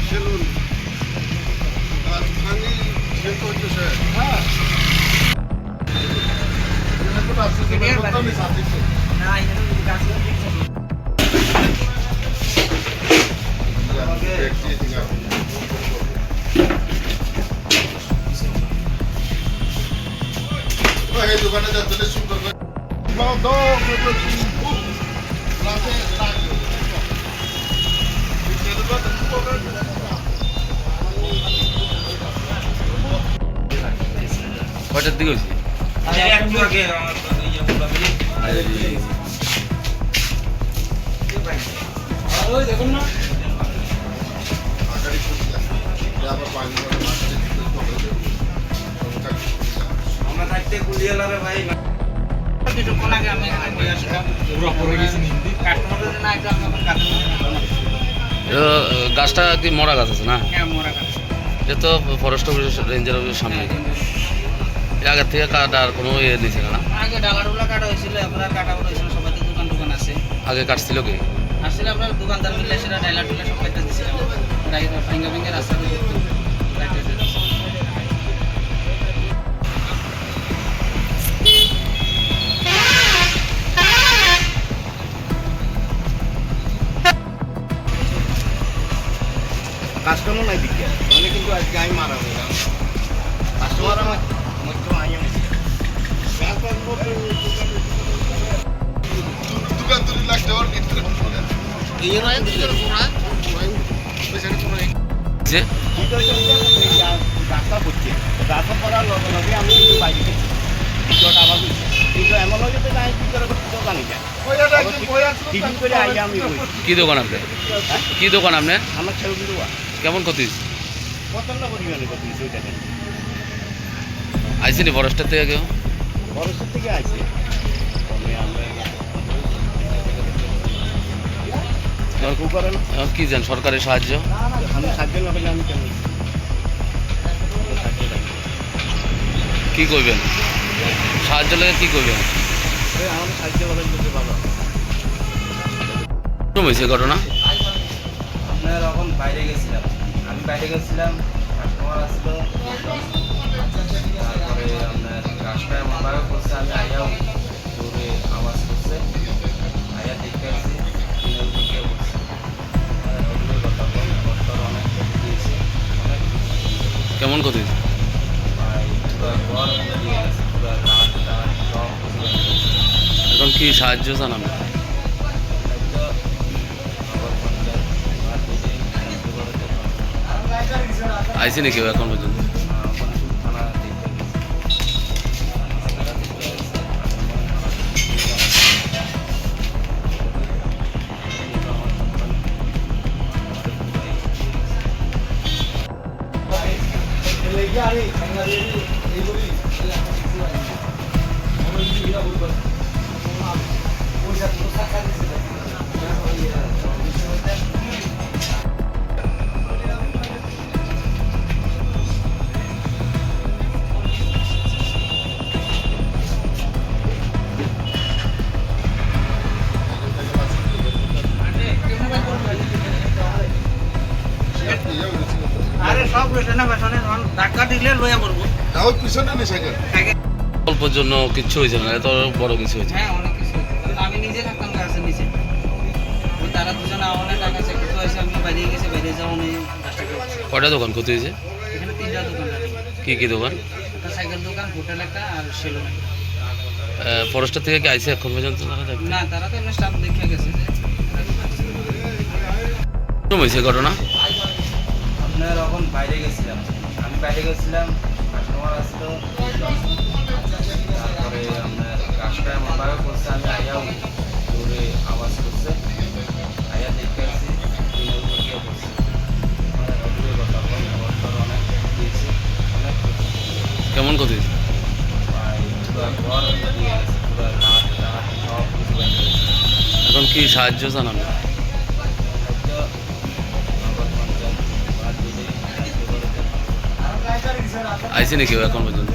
Salon রাজধানী শিল্প হচ্ছে স্যার এই দোকানে যাচ্ছে সুন্দর কয়টার দিকে হয়েছে? একটু আগে আমার দেখুন না আমরা থাকতে কুলিয়ালারে ভাই কিছুক্ষণ আগে আমি এখানে বই আসলাম কাস্টমারদের না একটু আমি এখন কাজের গাছটা কি মরা গাছ আছে না? হ্যাঁ মরা কাজ এটা তো ফরেস্ট অফিস রেঞ্জের অফিসের সামনে। এর আগের থেকে কাটার কোনো ইয়ে নিয়েছিল না? আগে ডালাডুলা কাটা হয়েছিল আপনার কাটা হয়েছিল সবাই তো দোকান টোকান আছে আগে কাটছিল কি? আসলে আপনার দোকানদার মিলে সেটা ডাইলা টুলা সব কাটতে দিচ্ছিলাম ফিঙ্গার ফিঙ্গার রাস্তা কাস্টমার নাই দিকে মানে কিন্তু আজকে আমি মারা হয়ে গেলাম কাস্টমার আমার মধ্যে আইয়া দোকান তুলি লাগছে ওর ভিতরে এই নয় ভিতরে পুরা যে রাস্তা করছে রাস্তা করার লগে লগে আমি কিন্তু বাইরে গেছি ভিডিওটা আবার কিন্তু এমন হয়ে যেতে আমি ভিতরে দোকানে যাই টিভি করে আইয়া আমি কি দোকান আপনার? কি দোকান আপনার? আমার ছেলে কিন্তু কেমন ক্ষতি হয়েছে? প্রচন্ড পরিমাণে ক্ষতি হয়েছে ওইটা আইসিনি ফরেস্টের থেকে কেউ? বরসের থেকে আইছে এখন কি জান সরকারি সাহায্য? আমি সাহায্য না পেলে আমি কেন কি করবেন? সাহায্য লেগে কি করবেন? আমাদের সাহায্য করার জন্য বাবা হয়েছে ঘটনা? আপনার এখন বাইরে গেছিলাম আমি বাইরে গেছিলাম কাস্টমার আসলো তারপরে আপনার রাস্তায় মোবাইল করছে আমি আইয়াও জোরে আওয়াজ করছে আইয়া দেখে আসছি দিনের দিকে বসছে এগুলোই কথা বল কষ্টর অনেক ক্ষতি দিয়েছে অনেক কেমন ক্ষতি হয়েছে? পুরো ঘর দিয়ে গেছে পুরো রাত টাট সব কিছু ভেঙে গেছে। এখন কি সাহায্য চান আপনি? আইসিনি কেউ এখন পর্যন্ত? আরে সব রয়েছে না পেছনে ধাক্কা দিলে লইয়া পড়বো তাও পিছনে নেই সাইকেল অল্পের জন্য কিচ্ছু হয়েছে না, এত বড় কিছু হয়েছে। হ্যাঁ অনেক কিছু আমি নিজে থাকতাম গাছের নিচে তারা দুজনে অনেক টাকা চেক হয়েছে আমি বাইরে গেছে বাইরে যাও অনেক কয়টা দোকান ক্ষতি হয়েছে? এখানে তিনটা দোকান আছে কি কি দোকান? একটা সাইকেল দোকান হোটেল একটা আর সেলুন ফরেস্টের থেকে কি আইসে এখন পর্যন্ত? না তারা তো এমনি স্টাফ দেখে গেছে যে হয়েছে ঘটনা? আপনার এখন বাইরে গেছিলাম আমি বাইরে গেছিলাম কাস্টমার আসলো তারপরে আপনার রাস্তায় মোবাইল করছে আমি আইয়াও জোরে আওয়াজ করছে আইয়া দেখে আসছি দিনের দিকে বসছে এগুলোই কথা বল কষ্টর অনেক দিয়েছে অনেক কেমন ক্ষতি হয়েছে? পুরো ঘর দিয়ে গেছে পুরো রাত টাট সব কিছু ভেঙে গেছে এখন কি সাহায্য চান আপনি? আইসিনি কেউ এখন পর্যন্ত?